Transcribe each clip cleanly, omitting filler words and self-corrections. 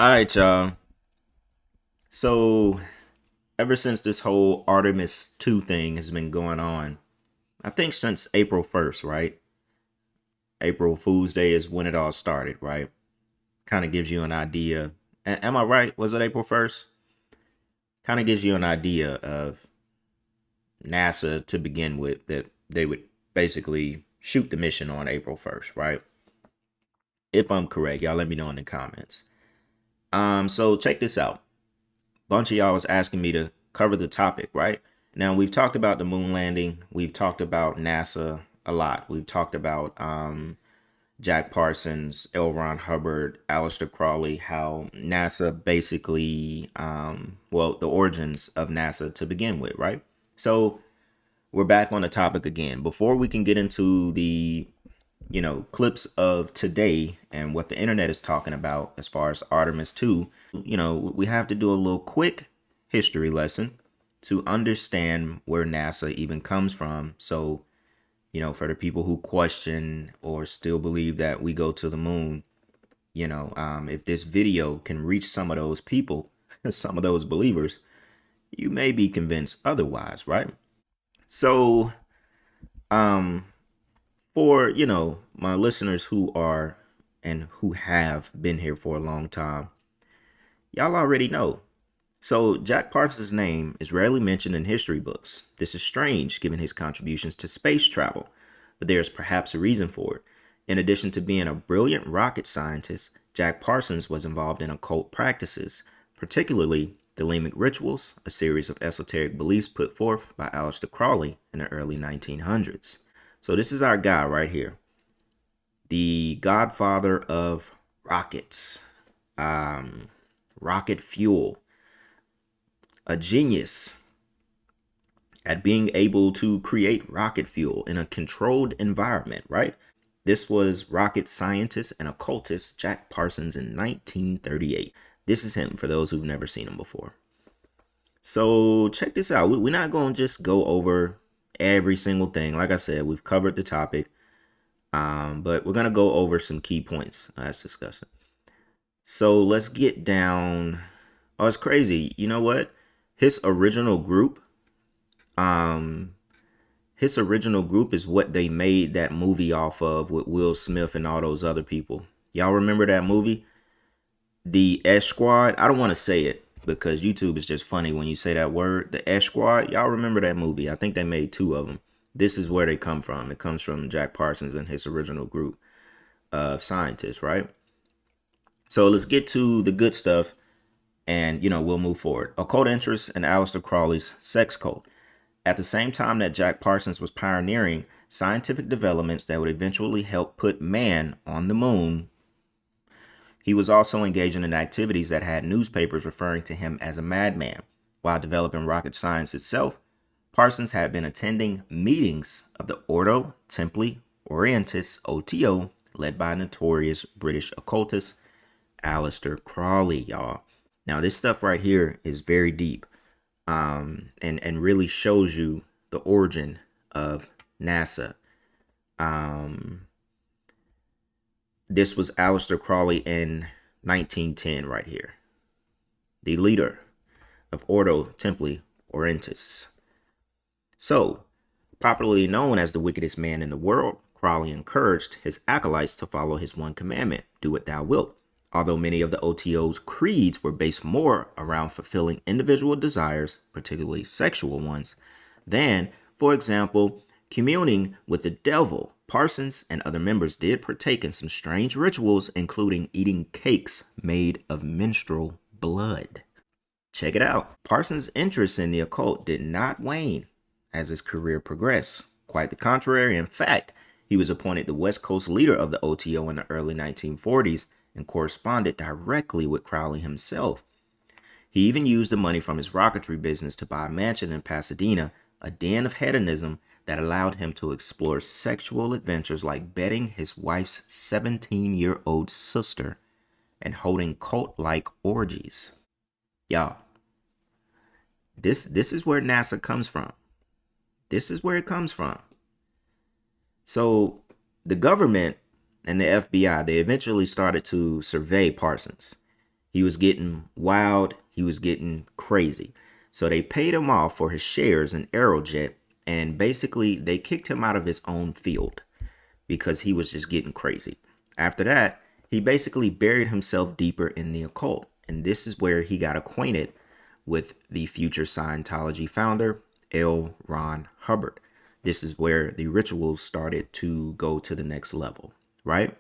All right, y'all. So, ever since this whole Artemis 2 thing has been going on, I think since April 1st, right? April Fool's Day is when it all started, right? Kind of gives you an idea. Am I right? Was it April 1st? Kind of gives you an idea of NASA to begin with, that they would basically shoot the mission on April 1st, right? If I'm correct, y'all let me know in the comments. So check this out. Bunch of y'all was asking me to cover the topic, right? Now we've talked about the moon landing. We've talked about NASA a lot. We've talked about Jack Parsons, L. Ron Hubbard, Aleister Crowley, how NASA basically, well, the origins of NASA to begin with, right? So we're back on the topic again. Before we can get into the clips of today and what the internet is talking about as far as Artemis 2, we have to do a little quick history lesson to understand where NASA even comes from. So, for the people who question or still believe that we go to the moon, if this video can reach some of those people, some of those believers, you may be convinced otherwise, right? So, um, for my listeners who are and who have been here for a long time, y'all already know. So Jack Parsons' name is rarely mentioned in history books. This is strange given his contributions to space travel, but there is perhaps a reason for it. In addition to being a brilliant rocket scientist, Jack Parsons was involved in occult practices, particularly the Lemic rituals, a series of esoteric beliefs put forth by Aleister Crowley in the early 1900s. So this is our guy right here, the godfather of rockets, rocket fuel, a genius at being able to create rocket fuel in a controlled environment, right? This was rocket scientist and occultist Jack Parsons in 1938. This is him for those who've never seen him before. So check this out. We're not going to just go over every single thing. Like I said, we've covered the topic. But we're going to go over some key points as discussed. So let's get down. Oh, it's crazy. You know what? His original group, is what they made that movie off of with Will Smith and all those other people. Y'all remember that movie? The S Squad. I don't want to say it because YouTube is just funny when you say that word. The S Squad. Y'all remember that movie? I think they made two of them. This is where they come from. It comes from Jack Parsons and his original group of scientists, right? So let's get to the good stuff and, we'll move forward. Occult interest in Aleister Crowley's sex cult. At the same time that Jack Parsons was pioneering scientific developments that would eventually help put man on the moon, he was also engaging in activities that had newspapers referring to him as a madman. While developing rocket science itself, Parsons had been attending meetings of the Ordo Templi Orientis OTO, led by notorious British occultist Aleister Crowley, y'all. Now, this stuff right here is very deep, and really shows you the origin of NASA. This was Aleister Crowley in 1910 right here, the leader of Ordo Templi Orientis. So, popularly known as the wickedest man in the world, Crowley encouraged his acolytes to follow his one commandment, do what thou wilt. Although many of the OTO's creeds were based more around fulfilling individual desires, particularly sexual ones, than, for example, communing with the devil, Parsons and other members did partake in some strange rituals, including eating cakes made of menstrual blood. Check it out. Parsons' interest in the occult did not wane as his career progressed. Quite the contrary. In fact, he was appointed the West Coast leader of the OTO in the early 1940s and corresponded directly with Crowley himself. He even used the money from his rocketry business to buy a mansion in Pasadena, a den of hedonism that allowed him to explore sexual adventures like bedding his wife's 17-year-old sister and holding cult-like orgies. Y'all, this is where NASA comes from. This is where it comes from. So the government and the FBI, they eventually started to survey Parsons. He was getting wild. He was getting crazy. So they paid him off for his shares in Aerojet, and basically they kicked him out of his own field because he was just getting crazy. After that, he basically buried himself deeper in the occult. And this is where he got acquainted with the future Scientology founder, L. Ron Hubbard. This is where the rituals started to go to the next level, right?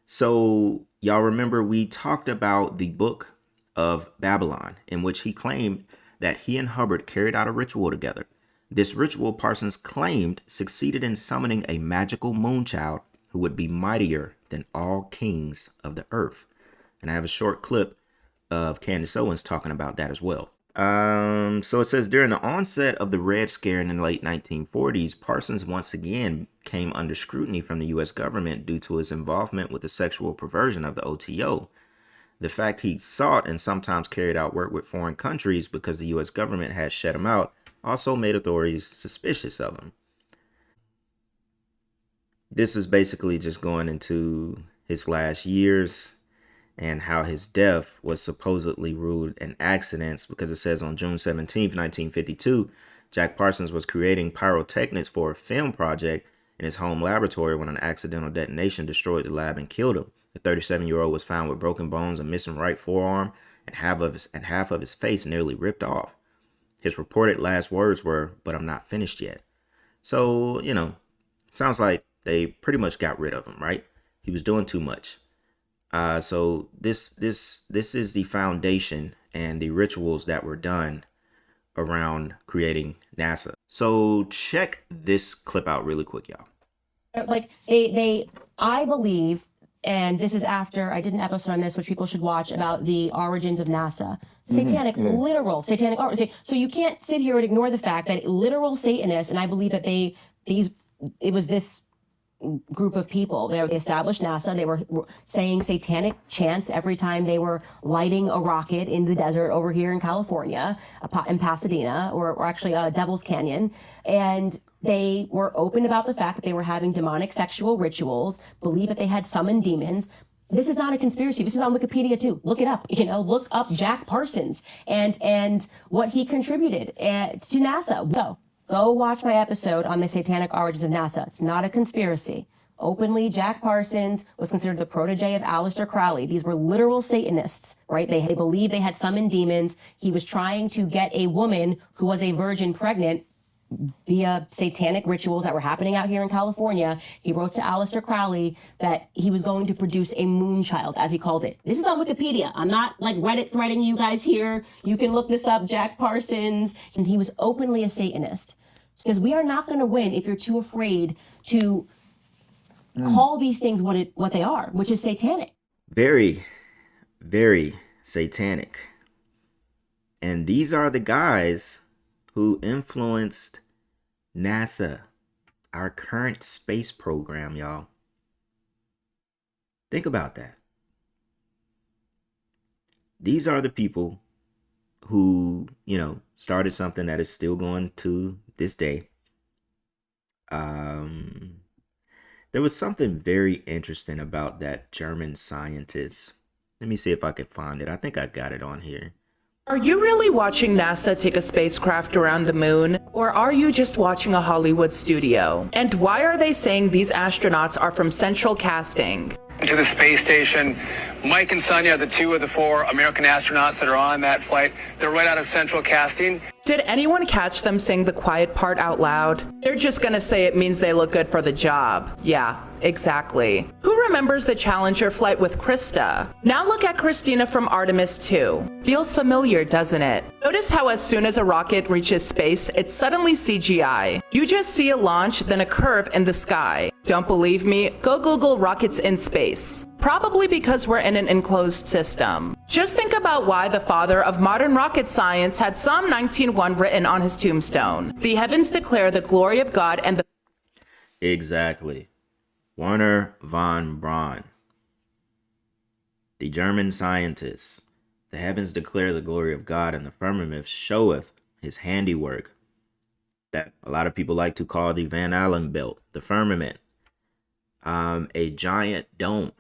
So y'all remember we talked about the book of Babylon, in which he claimed that he and Hubbard carried out a ritual together. This ritual, Parsons claimed, succeeded in summoning a magical moonchild who would be mightier than all kings of the earth. And I have a short clip of Candace Owens talking about that as well. So it says, during the onset of the Red Scare in the late 1940s, Parsons once again came under scrutiny from the U.S. government due to his involvement with the sexual perversion of the OTO. The fact he sought and sometimes carried out work with foreign countries because the U.S. government had shut him out also made authorities suspicious of him. This is basically just going into his last years and how his death was supposedly ruled an accident, because it says on June 17th, 1952, Jack Parsons was creating pyrotechnics for a film project in his home laboratory when an accidental detonation destroyed the lab and killed him. The 37-year-old was found with broken bones, a missing right forearm, and half of his face nearly ripped off. His reported last words were, "But I'm not finished yet." So, sounds like they pretty much got rid of him, right? He was doing too much. So this is the foundation and the rituals that were done around creating NASA. So check this clip out really quick, y'all. Like I believe, and this is after I did an episode on this, which people should watch, about the origins of NASA. Satanic, literal satanic. So you can't sit here and ignore the fact that literal Satanists, and I believe that it was this group of people. They established NASA. They were saying satanic chants every time they were lighting a rocket in the desert over here in California, in Pasadena, or actually Devil's Canyon. And they were open about the fact that they were having demonic sexual rituals, believe that they had summoned demons. This is not a conspiracy. This is on Wikipedia too. Look it up. Look up Jack Parsons and what he contributed to NASA. Go watch my episode on the satanic origins of NASA. It's not a conspiracy. Openly, Jack Parsons was considered the protege of Aleister Crowley. These were literal Satanists, right? They believed they had summoned demons. He was trying to get a woman who was a virgin pregnant via satanic rituals that were happening out here in California. He wrote to Aleister Crowley that he was going to produce a moonchild, as he called it. This is on Wikipedia. I'm not like Reddit threading you guys here. You can look this up, Jack Parsons. And he was openly a Satanist. Because we are not going to win if you're too afraid to call these things what they are, which is satanic. Very, very satanic. And these are the guys who influenced NASA, our current space program, y'all. Think about that. These are the people who, started something that is still going to this day. There was something very interesting about that German scientist. Let me see if I can find it. I think I got it on here. Are you really watching NASA take a spacecraft around the moon, or are you just watching a Hollywood studio? And why are they saying these astronauts are from Central Casting? To the space station. Mike and Sonia are the two of the four American astronauts that are on that flight. They're right out of Central Casting. Did anyone catch them saying the quiet part out loud? They're just gonna say it means they look good for the job. Yeah, exactly. Who remembers the Challenger flight with Krista? Now look at Christina from Artemis 2. Feels familiar, doesn't it? Notice how as soon as a rocket reaches space, it's suddenly CGI. You just see a launch, then a curve in the sky. Don't believe me? Go Google rockets in space. Probably because we're in an enclosed system. Just think about why the father of modern rocket science had Psalm 19:1 written on his tombstone. The heavens declare the glory of God and the... Exactly. Werner von Braun, the German scientist. The heavens declare the glory of God, and the firmament showeth his handiwork. That a lot of people like to call the Van Allen belt, the firmament. A giant dome.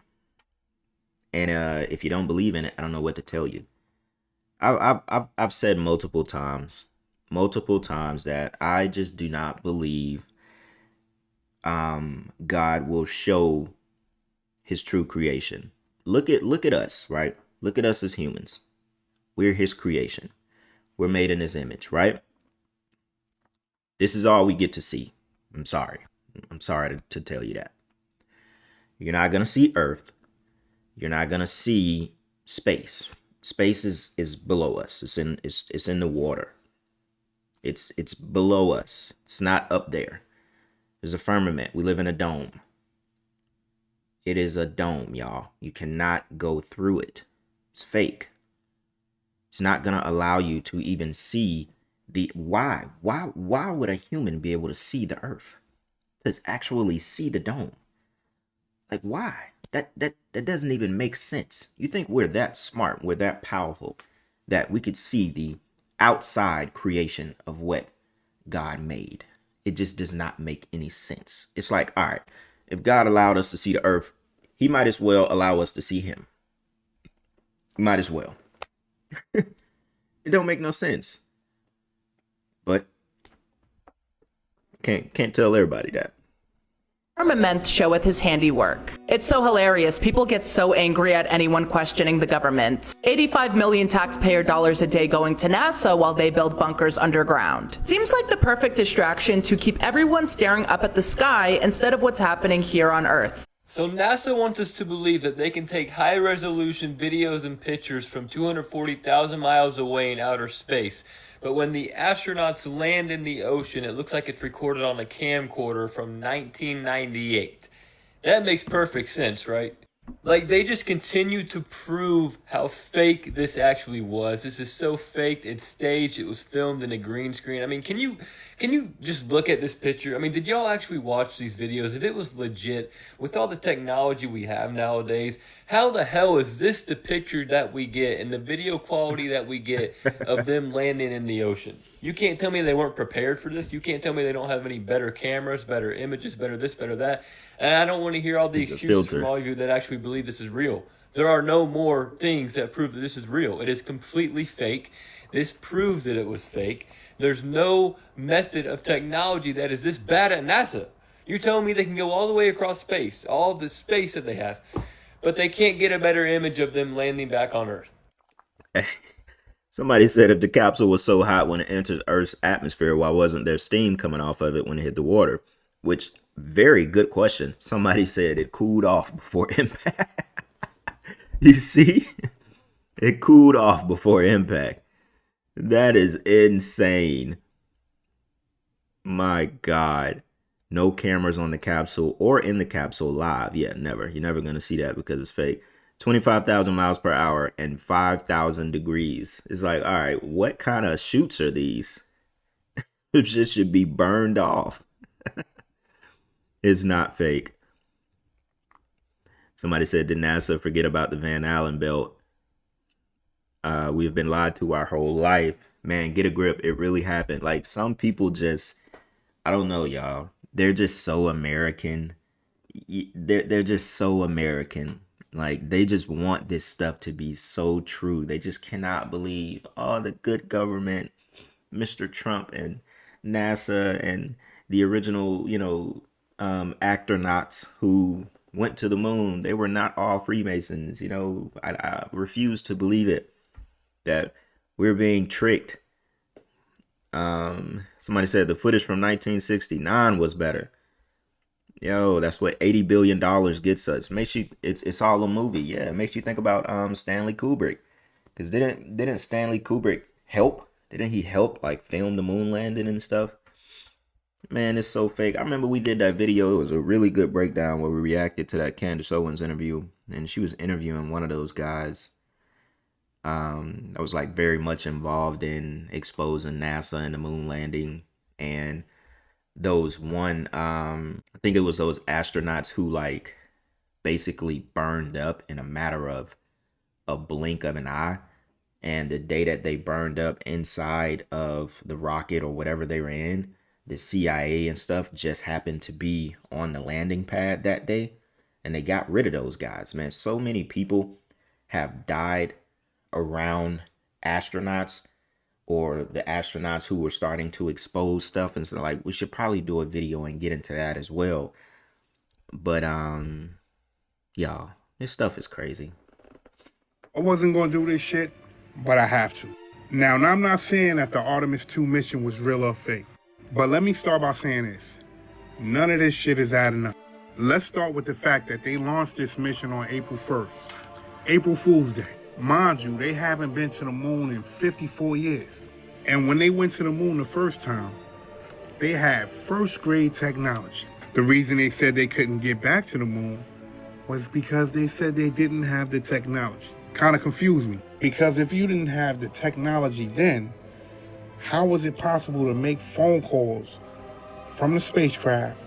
And if you don't believe in it, I don't know what to tell you. I've said multiple times that I just do not believe God will show his true creation. Look at us, right? Look at us as humans. We're his creation. We're made in his image, right? This is all we get to see. I'm sorry to tell you that. You're not going to see Earth. You're not going to see space. Space is below us. It's in the water. It's below us. It's not up there. There's a firmament. We live in a dome. It is a dome, y'all. You cannot go through it. It's fake. It's not going to allow you to even see the why would a human be able to see the earth? To actually see the dome? Like, why? That doesn't even make sense. You think we're that smart, we're that powerful that we could see the outside creation of what God made? It just does not make any sense. It's like, all right, if God allowed us to see the earth, he might as well allow us to see him. Might as well. It don't make no sense. But can't tell everybody that. Armament showeth his handiwork. It's so hilarious. People get so angry at anyone questioning the government. 85 million taxpayer dollars a day going to NASA while they build bunkers underground. Seems like the perfect distraction to keep everyone staring up at the sky instead of what's happening here on Earth. So NASA wants us to believe that they can take high-resolution videos and pictures from 240,000 miles away in outer space. But when the astronauts land in the ocean, it looks like it's recorded on a camcorder from 1998. That makes perfect sense, right? Like, they just continue to prove how fake this actually was. This is so faked, it's staged, it was filmed in a green screen. I mean, can you just look at this picture? I mean, did y'all actually watch these videos? If it was legit, with all the technology we have nowadays, how the hell is this the picture that we get and the video quality that we get of them landing in the ocean? You can't tell me they weren't prepared for this. You can't tell me they don't have any better cameras, better images, better this, better that. And I don't want to hear all the excuses from all of you that actually believe this is real. There are no more things that prove that this is real. It is completely fake. This proves that it was fake. There's no method of technology that is this bad at NASA. You're telling me they can go all the way across space, all of the space that they have, but they can't get a better image of them landing back on Earth. Somebody said if the capsule was so hot when it entered Earth's atmosphere, why wasn't there steam coming off of it when it hit the water? Which, very good question. Somebody said it cooled off before impact. You see? It cooled off before impact. That is insane. My God. No cameras on the capsule or in the capsule live. Yeah, never. You're never going to see that because it's fake. 25,000 miles per hour and 5,000 degrees. It's like, all right, what kind of chutes are these? It just should be burned off. It's not fake. Somebody said, did NASA forget about the Van Allen belt? We've been lied to our whole life. Man, get a grip. It really happened. Like, some people just, I don't know, y'all. They're just so American. They're just so American. Like, they just want this stuff to be so true. They just cannot believe, oh, the good government, Mr. Trump and NASA and the original, astronauts who went to the moon. They were not all Freemasons. I refuse to believe it, that we're being tricked. Somebody said the footage from 1969 was better. Yo, that's what $80 billion gets us. It's all a movie. Yeah, it makes you think about Stanley Kubrick. Because didn't Stanley Kubrick help? Didn't he help like film the moon landing and stuff? Man, it's so fake. I remember we did that video. It was a really good breakdown where we reacted to that Candace Owens interview. And she was interviewing one of those guys that was like very much involved in exposing NASA and the moon landing. And those I think it was those astronauts who like basically burned up in a matter of a blink of an eye. And the day that they burned up inside of the rocket or whatever they were in, the CIA and stuff just happened to be on the landing pad that day. And they got rid of those guys, man. So many people have died around astronauts, or the astronauts who were starting to expose stuff. And so like, we should probably do a video and get into that as well. But y'all, this stuff is crazy. I wasn't going to do this shit, but I have to. Now, I'm not saying that the Artemis 2 mission was real or fake, but let me start by saying this. None of this shit is adding up. Let's start with the fact that they launched this mission on April 1st, April Fool's Day. Mind you, they haven't been to the moon in 54 years. And when they went to the moon the first time, they had first grade technology. The reason they said they couldn't get back to the moon was because they said they didn't have the technology. Kind of confused me, because if you didn't have the technology then, how was it possible to make phone calls from the spacecraft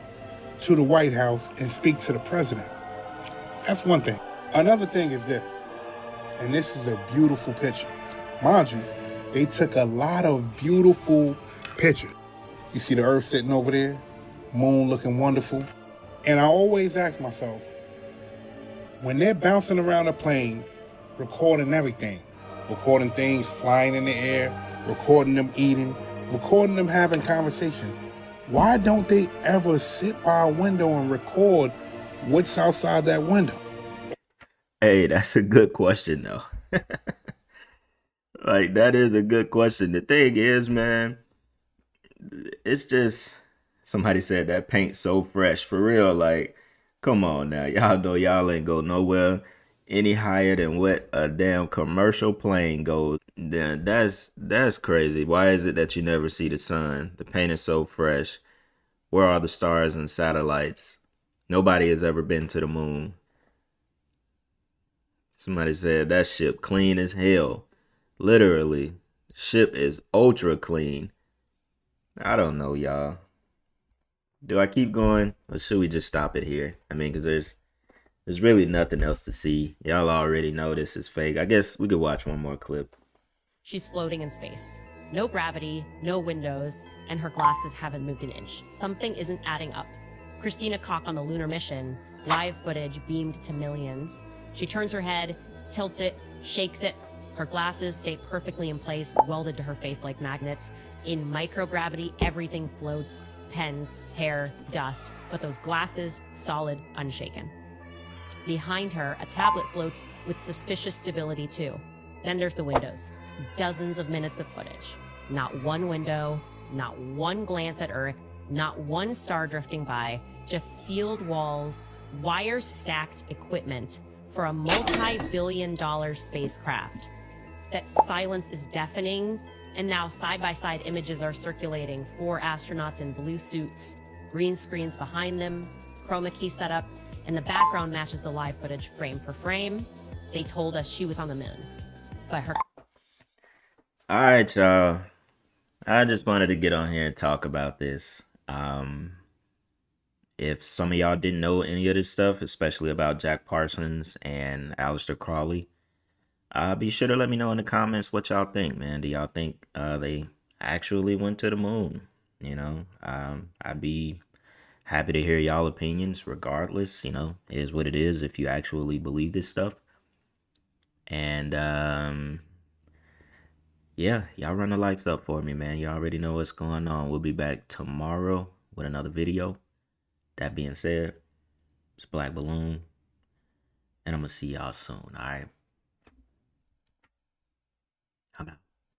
to the White House and speak to the president? That's one thing. Another thing is this, and this is a beautiful picture. Mind you, they took a lot of beautiful pictures. You see the Earth sitting over there, moon looking wonderful. And I always ask myself, when they're bouncing around a plane, recording everything, recording things flying in the air, recording them eating, recording them having conversations, why don't they ever sit by a window and record what's outside that window? Hey, that's a good question though. Like, that is a good question. The thing is, man, it's just, somebody said that paint's so fresh. For real, like, come on now. Y'all know y'all ain't go nowhere any higher than what a damn commercial plane goes. Then that's crazy. Why is it that you never see the sun? The paint is so fresh. Where are the stars and satellites? Nobody has ever been to the moon. Somebody said that ship clean as hell. Literally, ship is ultra clean. I don't know, y'all. Do I keep going, or should we just stop it here? I mean, because there's really nothing else to see. Y'all already know this is fake. I guess we could watch one more clip. She's floating in space. No gravity, no windows, and her glasses haven't moved an inch. Something isn't adding up. Christina Koch on the lunar mission, live footage beamed to millions. She turns her head, tilts it, shakes it. Her glasses stay perfectly in place, welded to her face like magnets. In microgravity, everything floats. Pens, hair, dust, but those glasses, solid, unshaken. Behind her, a tablet floats with suspicious stability too. Then there's the windows. Dozens of minutes of footage. Not one window, not one glance at Earth, not one star drifting by, just sealed walls, wire-stacked equipment for a multi-billion-dollar spacecraft. That silence is deafening, and now side-by-side images are circulating. 4 astronauts in blue suits, green screens behind them, chroma key setup, and the background matches the live footage frame for frame. They told us she was on the moon, but her... All right, y'all. I just wanted to get on here and talk about this. If some of y'all didn't know any of this stuff, especially about Jack Parsons and Crowley, be sure to let me know in the comments what y'all think, man. Do y'all think they actually went to the moon? You know, I'd be happy to hear y'all opinions regardless. You know, it is what it is if you actually believe this stuff. And yeah, y'all run the likes up for me, man. You already know what's going on. We'll be back tomorrow with another video. That being said, it's Black Balloon, and I'm gonna see y'all soon. All right, I'm out.